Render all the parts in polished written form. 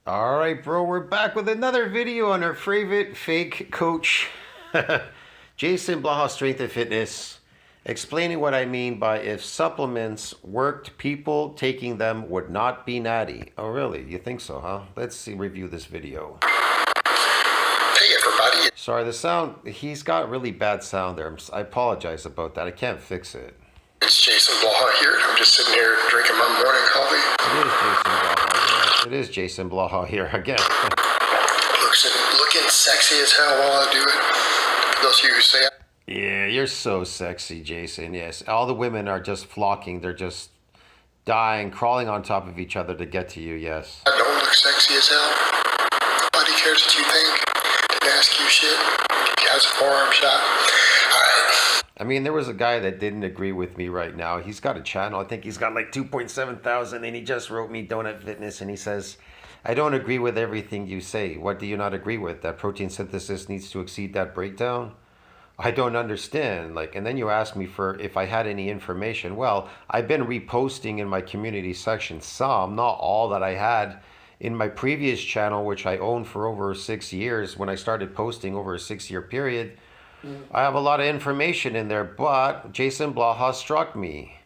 All right, bro, we're back with another video on our favorite fake coach, Jason Blaha Strength and Fitness, explaining what I mean by if supplements worked, people taking them would not be natty. Oh, really? You think so, huh? Let's see, review this video. Hey, everybody. Sorry, the sound, he's got really bad sound there. I apologize about that. I can't fix it. It's Jason Blaha here. I'm just sitting here drinking my morning coffee. It is Jason Blaha here again. Looking sexy as hell while I do it. For those of you who say Yeah, you're so sexy, Jason. Yes, all the women are just flocking. They're just dying, crawling on top of each other to get to you, yes. I don't look sexy as hell. Nobody cares what you think. Didn't ask you shit. He has a forearm shot. Alright. I mean, there was a guy that didn't agree with me right now. He's got a channel. I think he's got like 2.7 thousand, and he just wrote me Donut Fitness, and he says, I don't agree with everything you say. What do you not agree with? That protein synthesis needs to exceed that breakdown? I don't understand. And then you ask me for if I had any information. Well, I've been reposting in my community section some, not all that I had in my previous channel, which I owned for over 6 years when I started posting over a 6-year period. I have a lot of information in there, but Jason Blaha struck me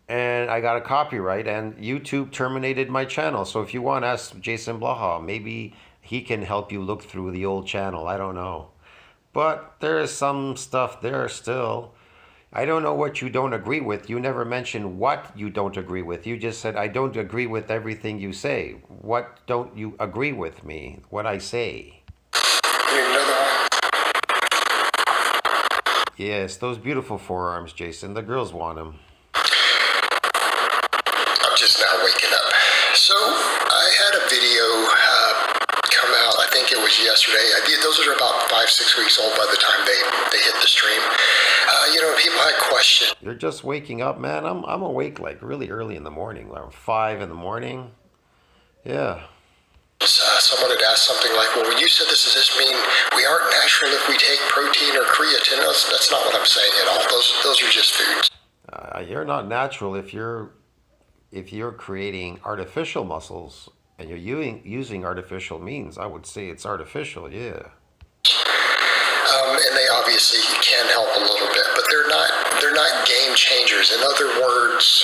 and I got a copyright and YouTube terminated my channel. So if you want to ask Jason Blaha, maybe he can help you look through the old channel. I don't know. But there is some stuff there still. I don't know what you don't agree with. You never mentioned what you don't agree with. You just said, I don't agree with everything you say. What don't you agree with me? What I say? Yes, those beautiful forearms, Jason. The girls want them. I'm just now waking up. So, I had a video come out, I think it was yesterday. Those are about 5-6 weeks old by the time they hit the stream. People had questions. You're just waking up, man. I'm awake like really early in the morning, like 5 in the morning. Yeah. Someone had asked something like, well, when you said this, does this mean we aren't natural if we take protein or creatine? No, that's not what I'm saying at all. Those are just foods. You're not natural if you're creating artificial muscles and you're using artificial means. I would say it's artificial, yeah. And they obviously can help a little bit, but they're not game changers. In other words,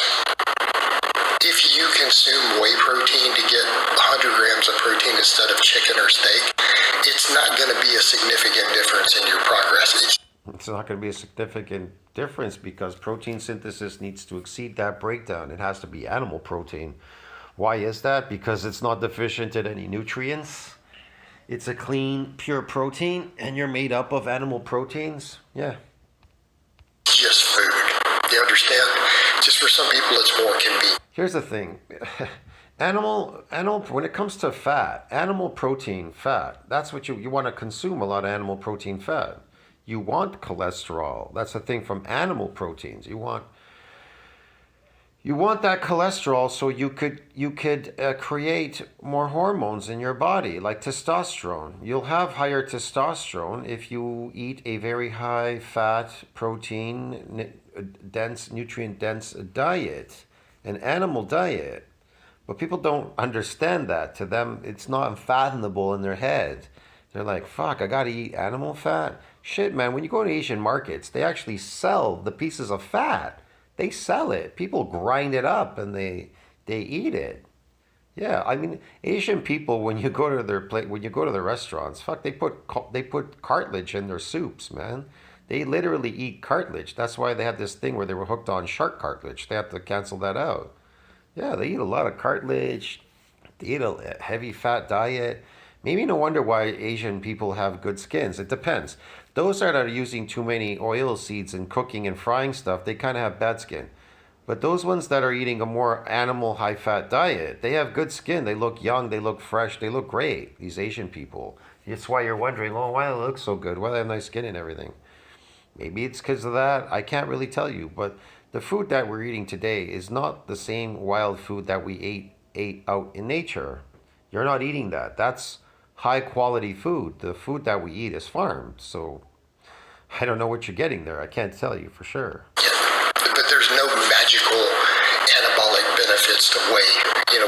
if you consume whey protein to get 100 grams of protein instead of chicken or steak, it's not going to be a significant difference in your progress. It's not going to be a significant difference because protein synthesis needs to exceed that breakdown. It has to be animal protein. Why is that? Because it's not deficient in any nutrients. It's a clean, pure protein, and you're made up of animal proteins. Yeah. Just food. You understand? Just for some people, it's more convenient. Here's the thing. Animal, when it comes to fat, animal protein fat, that's what you want to consume, a lot of animal protein fat. You want cholesterol. That's the thing from animal proteins. You want that cholesterol so you could create more hormones in your body, like testosterone. You'll have higher testosterone if you eat a very high fat, protein, dense, nutrient dense diet, an animal diet. But people don't understand that. To them, it's not unfathomable in their head. They're like, fuck, I gotta eat animal fat? Shit, man, when you go to Asian markets, they actually sell the pieces of fat. They sell it. People grind it up and they eat it. Yeah, I mean, Asian people, when you go to their when you go to the restaurants, fuck, they put cartilage in their soups, man. They literally eat cartilage. That's why they had this thing where they were hooked on shark cartilage. They have to cancel that out. Yeah, they eat a lot of cartilage. They eat a heavy fat diet. Maybe no wonder why Asian people have good skins. It depends. Those that are using too many oil seeds and cooking and frying stuff, they kind of have bad skin. But those ones that are eating a more animal high-fat diet, they have good skin. They look young, they look fresh, they look great, these Asian people. That's why you're wondering, oh, why do they look so good? Why do they have nice skin and everything? Maybe it's because of that. I can't really tell you. But the food that we're eating today is not the same wild food that we ate out in nature. You're not eating that. That's high quality food. The food that we eat is farmed. So I don't know what you're getting there. I can't tell you for sure. But there's no magical anabolic benefits to whey.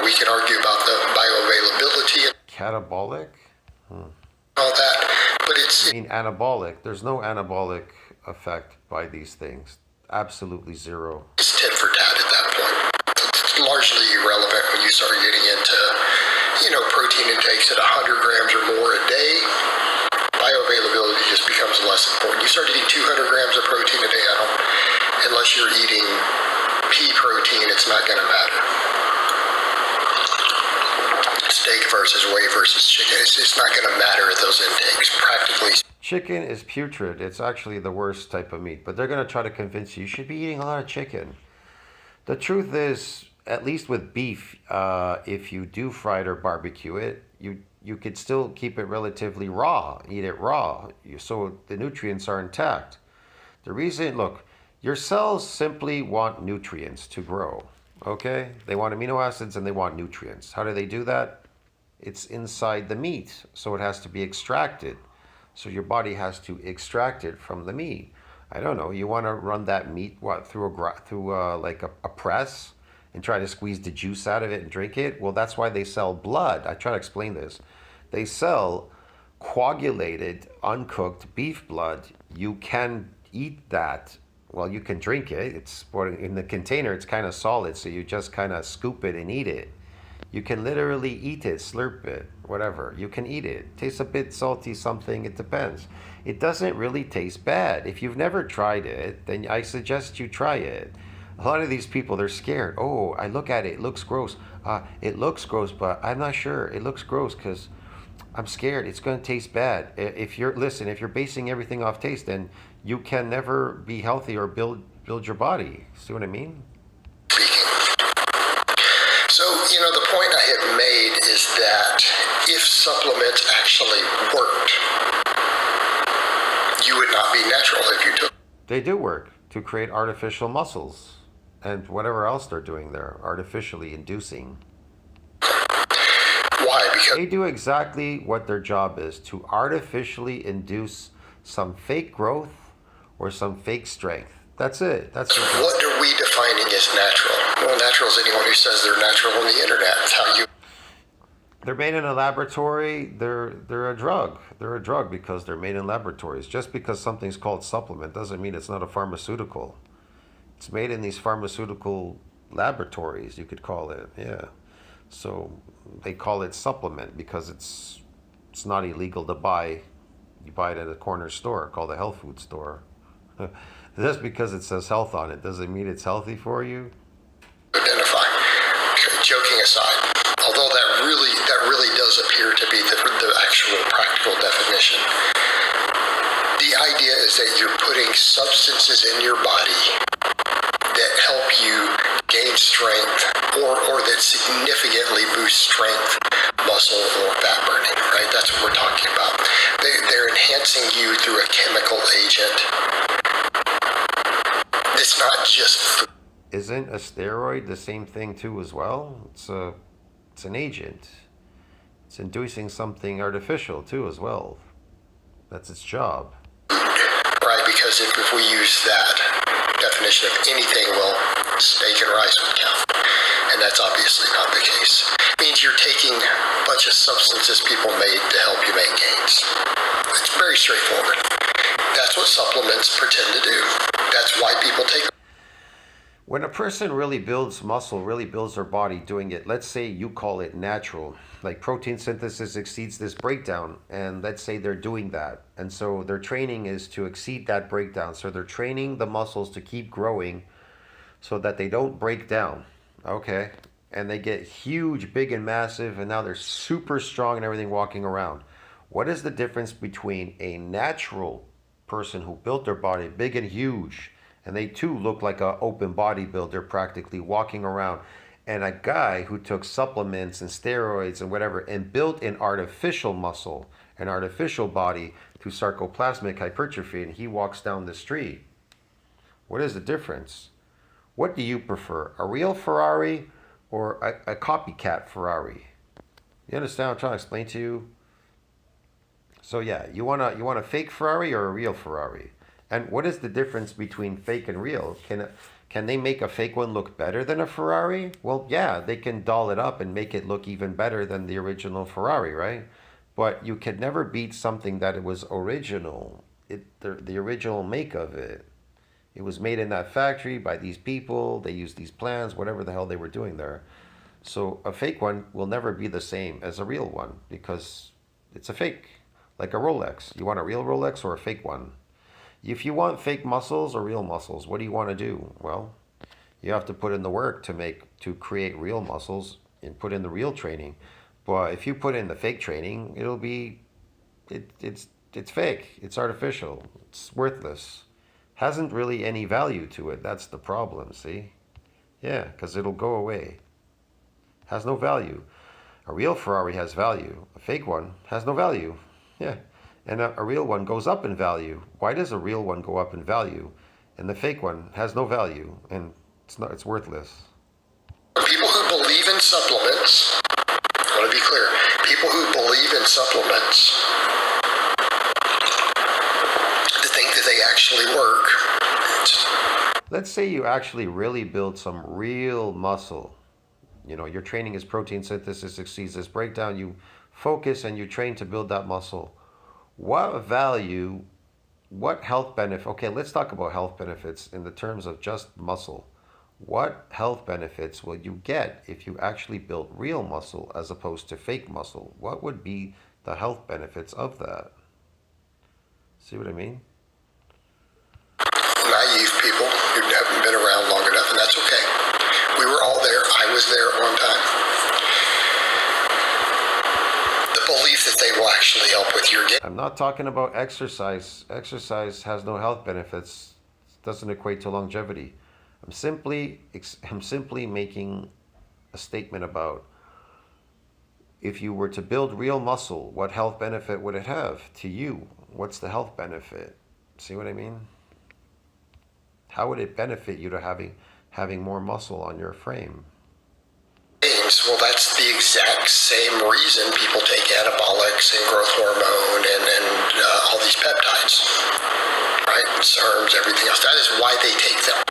We can argue about the bioavailability. Catabolic? all that. But I mean anabolic. There's no anabolic effect by these things. Absolutely zero. it's tit for tat at that point. It's largely irrelevant when you start getting into, protein intakes at 100 grams or more a day. Bioavailability just becomes less important. You start eating 200 grams of protein a day, unless you're eating pea protein, it's not going to matter. Steak versus whey versus chicken, it's not going to matter at those intakes, practically. Chicken is putrid. It's actually the worst type of meat, but they're going to try to convince you should be eating a lot of chicken. The truth is, at least with beef, if you do fry it or barbecue it, you could still keep it relatively raw, eat it raw, so the nutrients are intact. The reason, look, your cells simply want nutrients to grow, okay? They want amino acids and they want nutrients. How do they do that? It's inside the meat, so it has to be extracted. So your body has to extract it from the meat. I don't know, you want to run that meat, through a press and try to squeeze the juice out of it and drink it? Well, that's why they sell blood. I try to explain this. They sell coagulated, uncooked beef blood. You can eat that. Well, you can drink it. It's in the container. It's kind of solid, so you just kind of scoop it and eat it. You can literally eat it, slurp it, whatever. You can eat it. Tastes a bit salty, something. It depends. It doesn't really taste bad. If you've never tried it, then I suggest you try it. A lot of these people, they're scared. Oh, I look at it. It looks gross. It looks gross, but I'm not sure. It looks gross because I'm scared. It's going to taste bad. If you're basing everything off taste, then you can never be healthy or build your body. See what I mean? So, the point I had made is that if supplements actually worked, you would not be natural if you took. They do work to create artificial muscles and whatever else they're doing there, artificially inducing. Why? Because they do exactly what their job is, to artificially induce some fake growth or some fake strength. That's it. What are we defining as natural? Well, natural is anyone who says they're natural on the internet. It's how you. They're made in a laboratory. They're a drug. They're a drug because they're made in laboratories. Just because something's called supplement doesn't mean it's not a pharmaceutical. It's made in these pharmaceutical laboratories, you could call it. Yeah. So they call it supplement because it's not illegal to buy. You buy it at a corner store called a health food store. Just because it says health on it doesn't mean it's healthy for you. Identify. Joking aside, although that really does appear to be the actual practical definition. The idea is that you're putting substances in your body that help you gain strength or that significantly boost strength, muscle, or fat burning, right? That's what we're talking about. They're enhancing you through a chemical agent. It's not just food. Isn't a steroid the same thing too as well? It's an agent. It's inducing something artificial too as well. That's its job. Right, because if we use that definition of anything, well, steak and rice would count. And that's obviously not the case. It means you're taking a bunch of substances people made to help you make gains. It's very straightforward. That's what supplements pretend to do. That's why people take them. When a person really builds muscle, really builds their body doing it, let's say you call it natural, like protein synthesis exceeds this breakdown, and let's say they're doing that. And so their training is to exceed that breakdown. So they're training the muscles to keep growing so that they don't break down. Okay. And they get huge, big and massive, and now they're super strong and everything walking around. What is the difference between a natural person who built their body big and huge, and they too look like an open bodybuilder practically walking around, and a guy who took supplements and steroids and whatever and built an artificial muscle, an artificial body through sarcoplasmic hypertrophy, and he walks down the street? What is the difference? What do you prefer, a real Ferrari or a copycat Ferrari? You understand what I'm trying to explain to you? So yeah, you want a fake Ferrari or a real Ferrari? And what is the difference between fake and real? Can they make a fake one look better than a Ferrari? Well, yeah, they can doll it up and make it look even better than the original Ferrari, right? But you can never beat something that it was original. The original make of it. It was made in that factory by these people. They used these plans, whatever the hell they were doing there. So a fake one will never be the same as a real one because it's a fake. Like a Rolex. You want a real Rolex or a fake one? If you want fake muscles or real muscles, what do you want to do? Well, you have to put in the work to create real muscles and put in the real training. But if you put in the fake training, it's fake. It's artificial. It's worthless. Hasn't really any value to it. That's the problem, see? Yeah, because it'll go away. Has no value. A real Ferrari has value. A fake one has no value. Yeah. And a real one goes up in value. Why does a real one go up in value? And the fake one has no value and it's worthless. People who believe in supplements, I want to be clear, people who believe in supplements to think that they actually work. Let's say you actually really build some real muscle. You know, your training is protein synthesis exceeds this breakdown. You focus and you train to build that muscle. What value, what health benefit? Okay, let's talk about health benefits in the terms of just muscle. What health benefits will you get if you actually build real muscle as opposed to fake muscle? What would be the health benefits of that? See what I mean? Naive people who haven't been around long enough, and that's okay. We were all there. I was there at one time. Belief that they will actually help with your game. I'm not talking about exercise. Exercise has no health benefits. It doesn't equate to longevity. I'm simply making a statement about if you were to build real muscle, what health benefit would it have to you? What's the health benefit? See what I mean? How would it benefit you to having more muscle on your frame? Well, that's the exact same reason people take anabolics and growth hormone and all these peptides, right? SERMs, everything else. That is why they take them.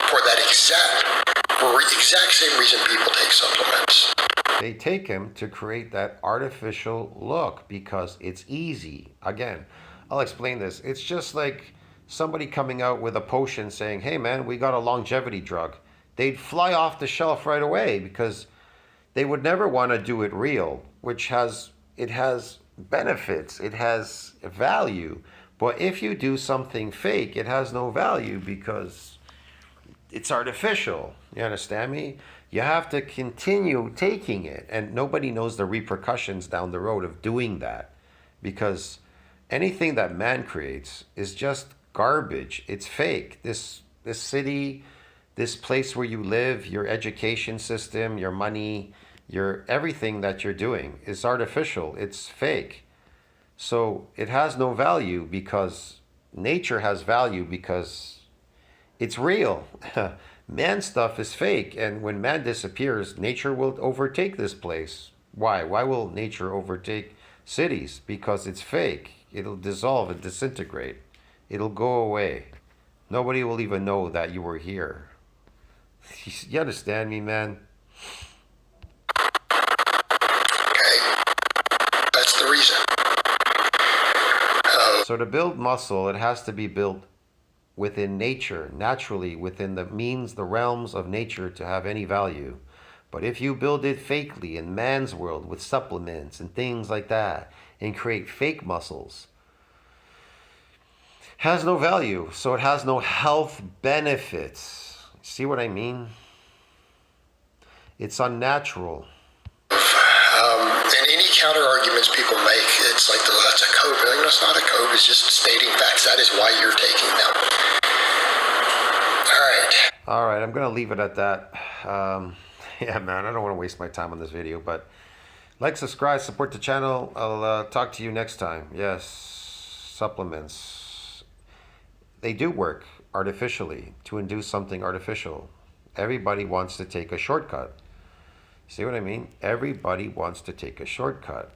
For that exact same reason people take supplements. They take them to create that artificial look because it's easy. Again, I'll explain this. It's just like somebody coming out with a potion saying, hey man, we got a longevity drug. They'd fly off the shelf right away because they would never want to do it real, which has benefits, it has value. But if you do something fake, it has no value because it's artificial. You understand me? You have to continue taking it, and nobody knows the repercussions down the road of doing that because anything that man creates is just garbage. It's fake. This city, this place where you live, your education system, your money, your everything that you're doing is artificial. It's fake. So it has no value because nature has value because it's real. Man stuff is fake, and when man disappears, nature will overtake this place. Why? Why will nature overtake cities? Because it's fake. It'll dissolve and disintegrate. It'll go away. Nobody will even know that you were here. You understand me, man? Okay. That's the reason. So to build muscle, it has to be built within nature, naturally, within the means, the realms of nature to have any value. But if you build it fakely in man's world with supplements and things like that and create fake muscles, has no value. So it has no health benefits. See what I mean? It's unnatural. And any counter arguments people make, it's like, oh, that's a code. No, it's not a code. It's just stating facts. That is why you're taking them. All right, I'm going to leave it at that. Yeah, man, I don't want to waste my time on this video, but like, subscribe, support the channel. I'll talk to you next time. Yes, supplements. They do work artificially to induce something artificial. Everybody wants to take a shortcut. See what I mean? Everybody wants to take a shortcut.